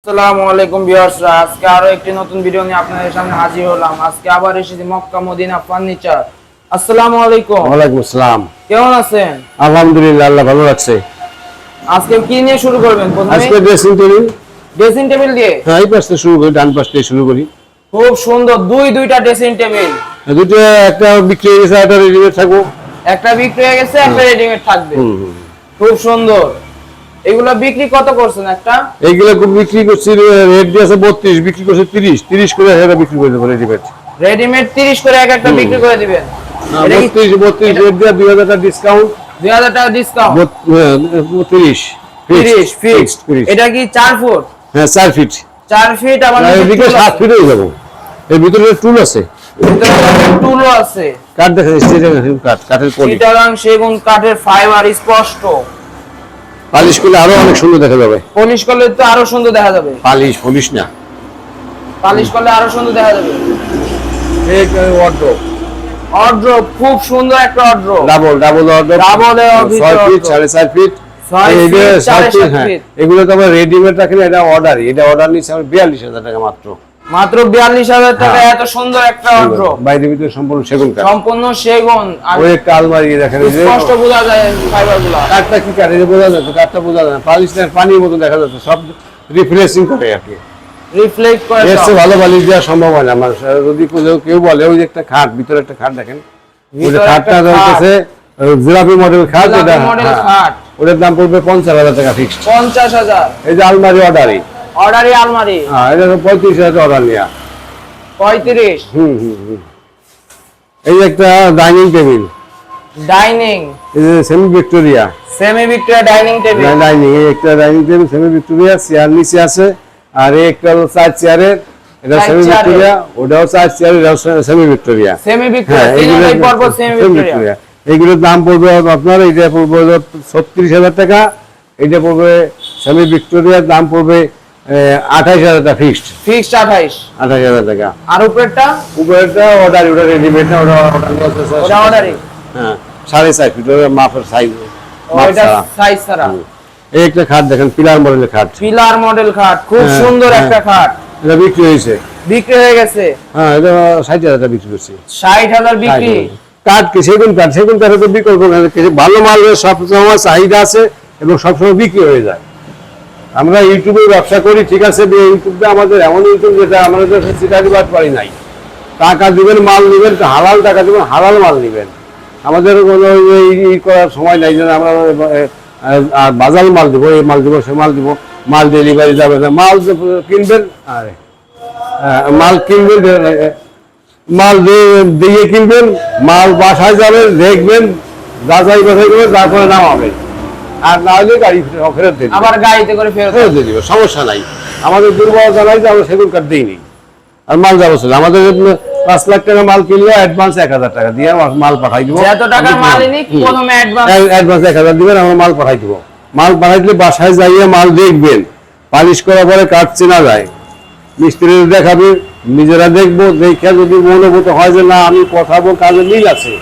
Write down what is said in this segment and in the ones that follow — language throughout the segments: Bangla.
আসসালামু আলাইকুম ভিউয়ার্সরা, আজকে আরো একটি নতুন ভিডিও নিয়ে আপনাদের সামনে হাজির হলাম। আজকে আবার এসেছি মক্কা মদিনা ফার্নিচার। আসসালামু আলাইকুম। ওয়ালাইকুম আসসালাম। কেমন আছেন? আলহামদুলিল্লাহ, আল্লাহ ভালো রাখছে। আজকে কি নিয়ে শুরু করবেন? প্রথমে আজকে ড্রেসিং টেবিল। ড্রেসিং টেবিল দিয়ে? হ্যাঁ, এই পাশ থেকে শুরু করি, ডান পাশ থেকে শুরু করি। খুব সুন্দর দুইটা ড্রেসিং টেবিল। দুটো, একটা বিক্রি হয়ে গেছে, একটা রেডিমেড থাকবো। একটা বিক্রি হয়ে গেছে, একটা রেডিমেড থাকবে। খুব সুন্দর। এগুলা বিক্রি কত করছেন একটা? এইগুলা বিক্রি করছি, রেট দিয়ে আছে 32, বিক্রি করছে 30 করে এটা বিক্রি করে দেবো রেডিমেড। রেডিমেড 30 করে একটা বিক্রি করে দিবেন। 32 রেট দিয়ে 2000 টাকা ডিসকাউন্ট। 2000 টাকা ডিসকাউন্ট। 30 ফিক্সড। এটা কি 4 ফুট? হ্যাঁ, 4 ফিট। 4 ফিট। আবার এদিকে 7 ফিট হয়ে যাবো। এর ভিতরে টুল আছে, টুলও আছে। কাঠ দেখা যাচ্ছে, কাঠের পলি, চিটাগাং সেগুন কাঠের ফাইবার স্পষ্ট। পালিশ করলে আরো অনেক সুন্দর দেখা যাবে। পলিশ করলে তো আরো সুন্দর দেখা যাবে। পলিশ না, পালিশ করলে আরো সুন্দর দেখা যাবে। এক ওয়ার্ডরোব, অর্ড্রপ খুব সুন্দর একটা wardrobe. Double wardrobe, 6 feet 4.5 feet. এগুলো তো আমরা রেডিমেড রাখি না, এটা অর্ডারই। এটা অর্ডার নিচ্ছে আমরা 42,000 টাকা মাত্র। 42,000 টাকা এত সুন্দর একটা অর্ড্রপ। বাইরে ভিতরে সম্পূর্ণ সেগুন কাঠ। সম্পূর্ণ সেগুন। আর ওই একটা আলমারি দেখেন, স্পষ্ট বোঝা যায় ফাইবারগুলো। কাঠটা কি কাঠ, এটা বোঝা যায় তো? কাঠটা বোঝা যায় না, পালিশ না, পানির মতো দেখা যাচ্ছে। সব রিফ্রেশিং করে আর কি, রিফ্লেক্ট করে। এর চেয়ে ভালো পালিশ দেওয়া সম্ভব হয় না। আমার যদি কেউ বলে, ওই যে একটা খাট, ভিতরে একটা খাট দেখেন, ওই যে খাটটা রয়েছে জিরাফি মডেল খাট, এটা ওটার দাম পড়বে 50,000 টাকা ফিক্সড। 50,000। এই যে আলমারি অর্ডারই আলমারি, হ্যাঁ, এটা 35,000 অর্ডার নেওয়া। 35। এই একটা ডাইনিং টেবিল, ডাইনিং, এই যে semi Victoria dining table. Dining, এই একটা dining table semi Victoria, chair নিচে আছে। আর এই একটা হলো 4 চেয়ারের, এটা সেমি ভিক্টোরিয়া। ওটাও 4 চেয়ারের, এটাও সেমি ভিক্টোরিয়া। এইগুলোর দাম পড়বে আপনার, এটা পড়বে 36,000 টাকা। এটা পড়বে সেমি ভিক্টোরিয়ার দাম পড়বে 28,000 টাকা ফিক্সড। 28,000 টাকা। আর উপরেরটা অর্ডার, ওটা রেডিমেড না, ওটা অর্ডারই। হ্যাঁ, 4.5 ফিট মাপের সাইজ। ওইটা সাইজ ছাড়া। এই একটা খাট দেখেন, পিলার মডেল খাট, খুব সুন্দর একটা খাট। এটা বিক্রি হয়ে গেছে। হ্যাঁ, এটা 60,000 টাকা বিক্রি করছি। 60,000 বিক্রি। কাঠ কি সেগুন কাঠের তো বিকল্প না। ভালো মাল সবসময় চাহিদা আছে এবং সবসময় বিক্রি হয়ে যায়। আমরা ইউটিউবে ব্যবসা করি, ঠিক আছে, ইউটিউবটা আমাদের এমন ইউটিউব যেটা আমাদের চিটারি বাদ পারি নাই। টাকা দিবেন, মাল নিবেন, হালাল টাকা দিবেন, হালাল মাল নিবেন। আমাদের কোনো ই করার সময় নাই যে আমরা বাজার মাল দিব, এই মাল দিব, সে মাল দিব। মাল ডেলিভারি যাবে না, মাল কিনবেন, মাল কিনবেন, মাল দিয়ে কিনবেন, মাল বাসায় যাবেন, দেখবেন, যাচাই বাছাই করে তারপরে নামাবেন। আর না হলে গাড়ি ফেরত দেবেন, আবার গাড়িতে করে ফেরত দিয়ে দিবে, সমস্যা নাই। আমাদের দুর্বলতা নাই যে আমরা সেগুন কাঠ দিইনি। আর মাল যাবো আমাদের 5 লাখ টাকা মাল কিনলে অ্যাডভান্স 1,000 টাকা দিয়ে মাল পাঠাই দিব। যত টাকা মাল নিক প্রথমে অ্যাডভান্স 1,000 দিবেন, আমরা মাল পাঠাই দিব। মাল পাঠাই দিলে বাসায় যাইয়ে মাল দেখবেন, পালিশ করার পরে কাঠ চেনা যায়, মিস্ত্রি দেখাবে, নিজেরা দেখবো। দেখে যদি মনোভূত হয় যে না, আমি কথা বল, কাজে মিল আছে,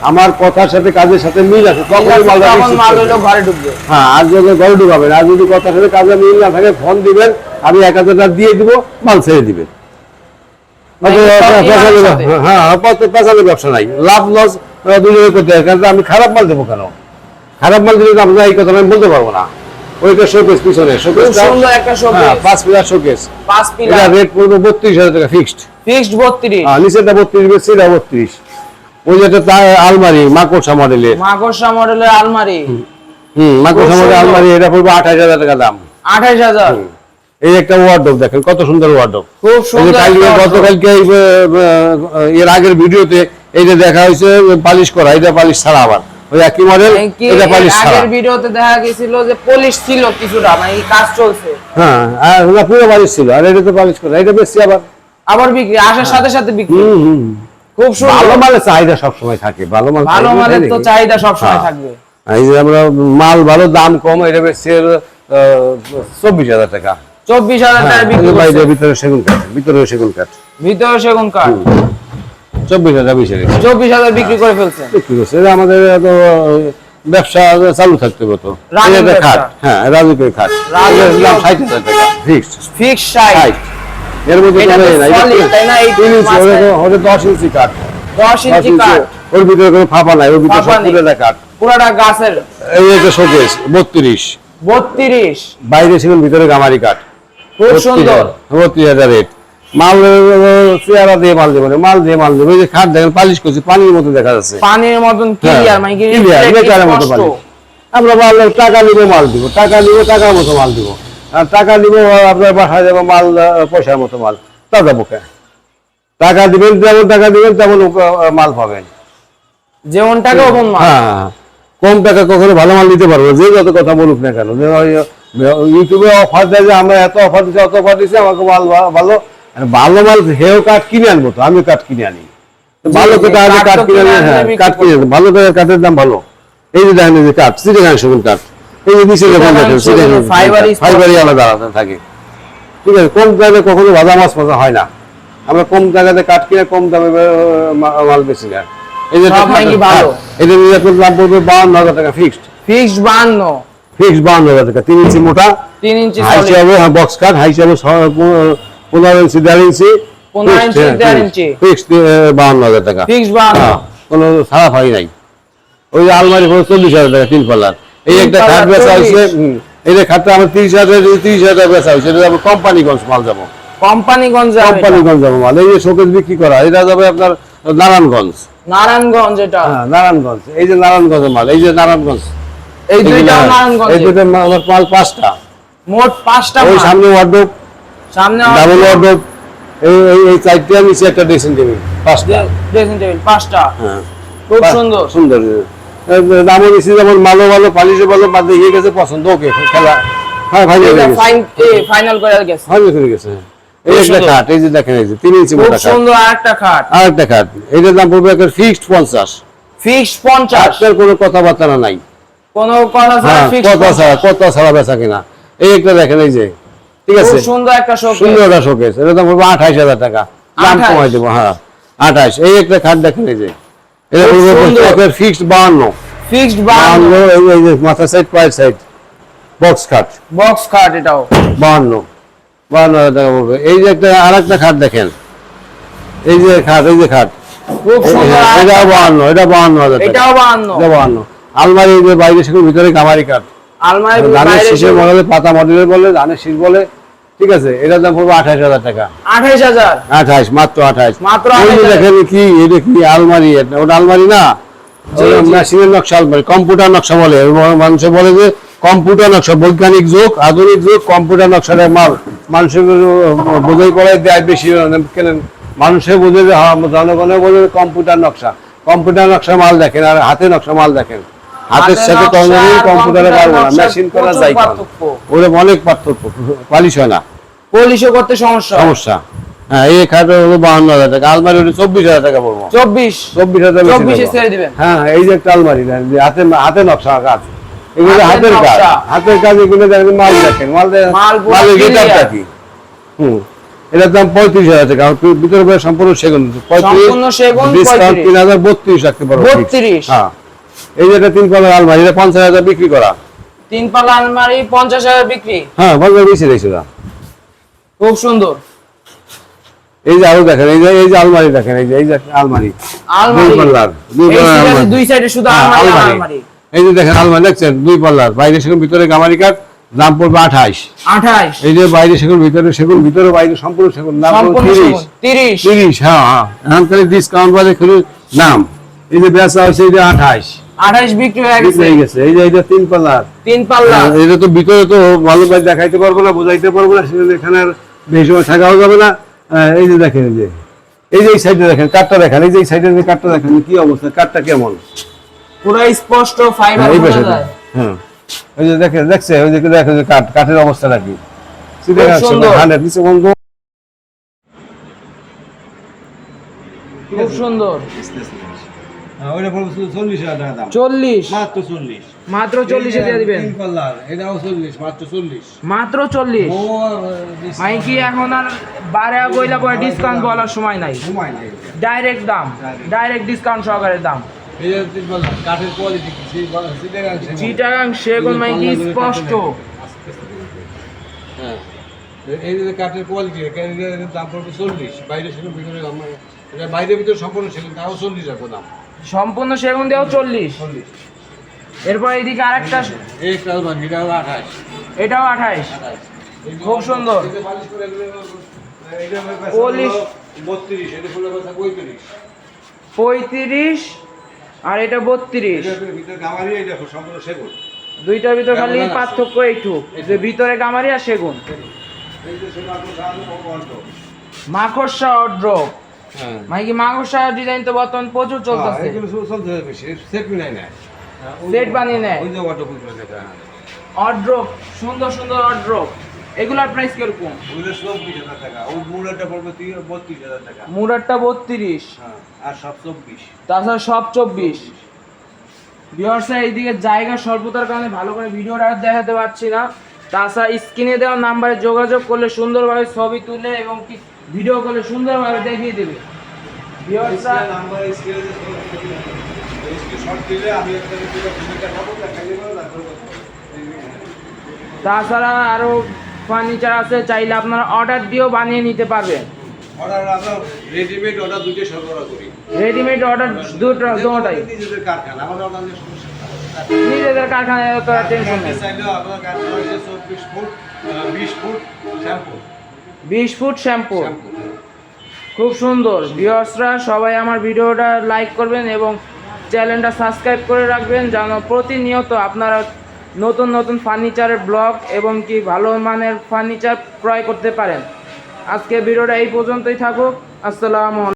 আমার কথার সাথে কাজের সাথে মিল আছে, তখন মাল ঘরে ঢুকবে। হ্যাঁ, আর যদি ঘরে ঢুকাবেন। আর যদি কথার সাথে কাজে মিল না থাকে, ফোন দিবেন, আমি 1,000 টাকা দিয়ে দিব, মাল ছেড়ে দিবেন। হ্যাঁ, পেঁচালের ব্যবসা নাই, লাভ লস দুজনে করতে হয়। কারণ আমি খারাপ মাল দেবো কেন? খারাপ মাল দিলে আপনার এই কথা আমি বলতে পারবো না। ওইটা শোকেস, পিছনে শোকেস, 5 পিলার শোকেস, রেট পড়বে 32,000 টাকা ফিক্সড। 32। নিচেটা 32 বেশি, 32। ওই যেটা আলমারি মাকড়সা মডেলের আলমারি, মাকড়সা মডেলের আলমারি, এটা পড়বে 28,000 টাকা দাম। 28,000। এই একটা ওয়ার্ডরোব দেখেন, কত সুন্দর ওয়ার্ডরোব। খুব সুন্দর। গতকালকে এর আগের ভিডিওতে এইটা দেখা হয়েছে পালিশ করা, এটা পালিশ ছাড়া। আবার ওই একই মডেল, এটা পালিশ ছাড়া। আগের ভিডিওতে দেখা গিয়েছিল যে পলিশ ছিল কিছুটা, মানে কাজ চলছে। হ্যাঁ, আর ওটা পুরো পালিশ ছিল, আর এটা তো পালিশ করা। এটা বেশি আবার বিক্রি আসার সাথে সাথে বিক্রি। খুব সুন্দর। ভালো মালের চাহিদা সবসময় থাকে, ভালো মালের তো চাহিদা সবসময় থাকবে। এই যে আমরা মাল ভালো, দাম কম, এটা বেশি 24,000 টাকা। 24,000 টাকা বিক্রি। ভিতরে সেগুন কাঠ, ভিতরে সেগুন কাঠ। 24,000 বিক্রি করে ফেলছে। আমাদের ব্যবসা চালু থাকতে হবে তো। রানিং এই একটা ব্যবসা। খাট, হ্যাঁ রাজুকের খাট, রাজুকের এটার দাম 60,000 টাকা ফিক্সড। ফিক্স 60। এর মধ্যে এটা কোনো তো ইয়ে নাই, solid, তাই না? এই 3 ইঞ্চি, ওটা 10 ইঞ্চি কাঠ, 10 ইঞ্চি কাঠ, ওর ভিতরে কোনো ফাঁপা নাই, ওর ভিতরে ফাঁপা সব নেই। পুরোটা কাঠ। পুরাটা গাছের। এই একটা শোকেস 32, 32, বাইরে সেগুন ভিতরে গামারি কাঠ, খুব সুন্দর। 32,000 রেট। মাল চেয়ারা দিয়ে মাল দেবো, মাল দিয়ে মাল দেবো। এই যে খাট দেখেন পালিশ করছে, পানির মতো দেখা যাচ্ছে, পানির মতন ক্লিয়ার, মানে কি ক্লিয়ার, বেকারের মতো স্পষ্ট। পানি। আমরা বললে টাকা নিবো মাল দিব, টাকা নিবো টাকার মতো মাল দিব, আর টাকা নিবো আপনার বাসায় যাবো মাল পয়সার মতো মাল, তা যাবো কে? টাকা দিবেন যেমন টাকা দিবেন তেমন মাল পাবেন। যেমন টাকা ওমন মাল। হ্যাঁ, কম টাকা কখনো ভালো মাল দিতে পারবো, যে যত কথা বলুক না কেন। যে ইউটিউবে অফার দেয় যে আমরা এত অফার দিচ্ছি, অত অফার দিচ্ছি, আমাকে মাল ভালো, আর ভালো মাল হেও কাঠ কিনে আনবো তো, আমি কাঠ কিনে আনি, তো ভালো জি, কথা আগে কাঠ কাঠ তো কিনে কিনে আনি, আনলে হ্যাঁ বিক্রি কাঠ কিনে আনি, ভালো টাকার কাঠের দাম ভালো। এই যে দেখেন, এই যে কাঠ সিটিগান সেগুন কাঠ, এই যে নিচে যখন দেখেন সেগুন ফাইবারই আলাদা আলাদা থাকে। ঠিক আছে, কম দামে কখনো ভাজা মাছ ভাজা হয় না। আমরা কম জায়গাতে কাঠ কিনে কম দামে মাল বেশি না। এই যে সব নাকি ভালো। এটা নিয়ে আপনার দাম পড়বে 52,000 টাকা ফিক্সড। ফিক্সড 52, ফিক্সড 52,000 টাকা, 3 ইঞ্চি মোটা, 3 ইঞ্চি হাই সলিড, চাবো, হ্যাঁ বক্স কাঠ, হাই চাবো 15 ইঞ্চি 1.5 ইঞ্চি, 15 ইঞ্চি 1.5 ইঞ্চি, ফিক্সড 52,000 টাকা। ফিক্সড 52। হ্যাঁ, কোনো খারাপ হয় নাই। ওই যে আলমারি পড়ে 40,000 টাকা 3 পাল্লার। এই একটা খাট বেচা হয়েছে, এই যে খাটটা আমার 30,000 টাকা বেচা হয়েছে, এটা যাবো কোম্পানিগঞ্জ মাল যাবো, কোম্পানিগঞ্জ যাবে এটা। কোম্পানিগঞ্জ যাবো মাল। এই যে শোকেস বিক্রি করা, এটা যাবে আপনার নারায়ণগঞ্জ। নারায়ণগঞ্জ এটা। হ্যাঁ নারায়ণগঞ্জ, এই যে নারায়ণগঞ্জের মাল, এই যে নারায়ণগঞ্জ, এই দুইটা নারায়ণগঞ্জ। এই দুটো আমার মাল 5টা, মোট 5টা ওই মাল। সামনে ওয়ার্ডরোব, সামনে ডাবল ওয়ার্ডরোব, এই 4টা নিচে একটা ড্রেসিং টেবিল, 5টা। ড্রেসিং টেবিল 5টা। হ্যাঁ খুব সুন্দর। সুন্দর। দামও নিচে যেমন মালও ভালো, পালিশও ভালো, বাদ দিয়ে গেছে পছন্দ, ওকে খেলা, হ্যাঁ ভাই এটা ফাইনাল করে গেছে। ভালো করে গেছে। এই একটা সুন্দর। খাট, এই যে দেখেন, এই যে 3 ইঞ্চি খুব মোটা খাট, সুন্দর আরেকটা খাট। আরেকটা খাট, এটার দাম পড়বে একটা ফিক্সড 50। ফিক্সড 50। আপনার কোনো কথাবার্তা নাই, কোন কথা ছাড়া হ্যাঁ ফিক্সড কথা ছাড়া বেচা কিনা। এই একটা দেখেন, এই যে ঠিক আছে, খুব সুন্দর একটা শোকেস। সুন্দর একটা শোকেস, এটা দাম পড়বে 28,000 টাকা, দাম 28 কমাই দেবো, হ্যাঁ 28। এই একটা খাট দেখেন, এই যে এটা খুব সুন্দর। পড়বে ফিক্সড 52। ফিক্সড 52 এই যে মাথা সাইড পায়ের সাইড বক্স খাট বক্স খাট এটাও 52,000 টাকা পড়বে। এই যে একটা আরেকটা খাট দেখেন, এই যে খাট, এই যে খাট, খুব সুন্দর। এটা 52, এটা 52,000 টাকা, এটাও 52। এটা 52। আলমারি, এই যে বাইরে সেগুলো ভিতরে গামারি কাঠ, আলমারি ধানের বাইরে শীষের মডেলে, পাতা মডেলের বলে, ধানের শীষ বলে, ঠিক আছে। এটার দাম পড়বে 28,000 টাকা, 28000 28, মাত্র 28। মাত্র ওই যে 28,000 দেখেন কি, এটা কি আলমারি, ওটা আলমারি না, জি, জি। মেশিনের নকশা আলমারি, কম্পিউটার নকশা বলে। মানুষ বলে যে কম্পিউটার নকশা, বৈজ্ঞানিক যুগ, আধুনিক যুগ, কম্পিউটার নকশার মাল মানুষের বোঝাই পড়ায় দেয় বেশি কেনেন, মানুষের বোঝে যে জনগণের বোঝে কম্পিউটার নকশা, কম্পিউটার নকশা মাল দেখেন, আর হাতে নকশা মাল দেখেন। হাতের সাথে নকশা, কোনোদিন কম্পিউটারে পারবো না, নকশার মেশিন করা প্রচুর যায় না, পার্থক্য। ওরে অনেক পার্থক্য, পালিশ হয় না, পলিশও করতে সমস্যা। সমস্যা। হ্যাঁ, এই খাট হলো 52,000 টাকা, আলমারি হলো 24,000 টাকা পড়বো, 24 24,000 24 এ ছেড়ে দিবেন। হ্যাঁ, এই যে একটা আলমারি দেন, যে হাতে নকশা কাজ, এগুলো হাতের হাতের কাজ, নকশা। হাতের কাজ, এগুলো দেখেন মাল দেখেন, মাল পুরো মালের clear। গেটআপটা কি। এটার দাম 35,000 টাকা, আর ভিতরে পুরো সম্পূর্ণ সেগুন, সম্পূর্ণ সেগুন, ডিসকাউন্ট 35,000 3,032 রাখতে পারবো, 32। হ্যাঁ। এই যে এটা 3 পাল্লার আলমারি, এটা 50,000 বিক্রি করা, 3 পাল্লা আলমারি 50,000 বিক্রি। হ্যাঁ 50 বেশি রয়েছে দাম। খুব সুন্দর এই যে আরো দেখেন, এই যে আলমারি দেখেন, এই যে আলমারি, আলমারি। 2 পাল্লার, এই সিরিয়ালে আলমারি। দুই সাইডে শুধু হ্যাঁ, আলমারি আর আলমারি। আলমারি। এই যে দেখেন আলমারি দেখছেন, 2 পাল্লার, বাইরে সেগুন, ভিতরে গামারি কাঠ, দাম পড়বে 28। 28 এই যে বাইরে সেগুন, ভিতরে বাইরে সম্পূর্ণ সেগুন, দাম পড়বে সম্পূর্ণ 30। সেগুন 30। 30, হ্যাঁ হ্যাঁ, এখন খালি ডিসকাউন্ট বাদে খালি নাম। এই যে বেচা হচ্ছে, এই যে 28 28 বিক্রি হয়ে বিক্রি গেছে। হয়ে গেছে। এই যে এটা 3 পাল্লার, 3 পাল্লা এটা তো ভিতরে তো ভালো ভাই দেখাইতে পারবো না, বোঝাইতে পারবো না, সেজন্য এখানে আর বেশি সময় থাকাও যাবে না। এই যে দেখেন, এই যে এই সাইডে দেখেন কাঠটা দেখেন, এই যে এই সাইডে কাঠটা দেখেন কি অবস্থা, কাঠটা কেমন, পুরো স্পষ্ট ফাইবার এই বোঝা পাশে যায়। হ্যাঁ, ওই যে দেখছে, ওই যে দেখেন যে কাঠের অবস্থাটা কি, সুন্দর। 100 নিচে বন্ধ। খুব সুন্দর। ওইটা পড়বে 40,000 টাকা দাম, 40 মাত্র 40। মাত্র 40 এ দিয়ে দিবেন। 3 পাল্লার, এটাও 40, মাত্র 40। মাত্র 40। মাই কি এখন আর বারে বইলা পরে ডিসকাউন্ট বলার সময় নাই, সময় নেই। ডাইরেক্ট দাম, ডাইরেক্ট ডিসকাউন্ট সহকারে দাম। এই যে কাঠের কোয়ালিটি চিটাগাং সেগুন মানে কি স্পষ্ট। হ্যাঁ, এই যে কাঠের কোয়ালিটি এর দাম পড়বে 40, বাইরে সেগুন ভিতরে আমার এটা বাইরের ভিতরে সম্পূর্ণ সেগুন তাও 40 রাখবো দাম। সম্পূর্ণ সেগুন দেও 40। 40 এরপর এইদিকে আরেকটা, এই একটা বাকি এটা হলো 28। এটাও 28। খুব সুন্দর। পলিশ 32, এটা ফুলের কথা 35। 35 আর এটা 32। এটার ভিতরে গামারি এই দেখো সম্পূর্ণ সেগুন। দুইটার ভিতর খালি পার্থক্য এইটুক যে ভিতরে গামারি আর সেগুন। এই যে সেগুন আপনার সামনে বন্ধ। মাকড়সা অড্রপ হ্যাঁ, মানে কি মাকড়সা ডিজাইন তো বর্তমান প্রচুর চলতেছে। এগুলো সব চলতে বেশি সেট মিলাই না। সেট বানিয়ে নেয়। ওই যে ওয়াটারপ্রুফ দেখা। অড্রপ সুন্দর সুন্দর অড্রপ, এগুলার প্রাইস কিরকম? ওগুলো 24,000 টাকা। ওই মুড়াটা পড়বে 32,000 টাকা। মুরারটা 32, হ্যাঁ, আর সব 24। তাছাড়া সব 24। ভিউয়ার্স এইদিকে জায়গা স্বল্পতার কারণে ভালো করে ভিডিওটা আর দেখাতে পারছি না। তাছাড়া স্ক্রিনে দেওয়া নাম্বারে যোগাযোগ করলে সুন্দরভাবে ছবি তুলে এবং কি ভিডিও করলে সুন্দরভাবে দেখিয়ে দেবে। ভিউয়ার্সরা নাম্বার স্ক্রিনে শর্ট দিলে আমি একটা ভিডিওটা পাবো দেখাই দেব তারপর। তাছাড়া আরও ফার্নিচার আছে, চাইলে আপনারা অর্ডার দিয়েও বানিয়ে নিতে পারবেন। অর্ডার আমরা রেডিমেড অর্ডার দুটো সরবরাহ করি। রেডিমেড অর্ডার দুটোটাই নিজেদের কারখানা আমাদের অর্ডার সমস্যা নিজেদের কারখানায় তো টেনশন নেই। চাইলেও আপনার কারখানা হচ্ছে 24 foot 20 foot shampoo 20 foot shampoo. খুব সুন্দর। ভিউয়ার্সরা সবাই আমার ভিডিওটা লাইক করবেন এবং চ্যানেলটা সাবস্ক্রাইব করে রাখবেন যেন প্রতিনিয়ত আপনারা নতুন নতুন ফার্নিচারের ব্লগ এবং কি ভালো মানের ফার্নিচার ক্রয় করতে পারেন। আজকে ভিডিওটা এই পর্যন্তই থাকুক। আসসালামু আলাইকুম।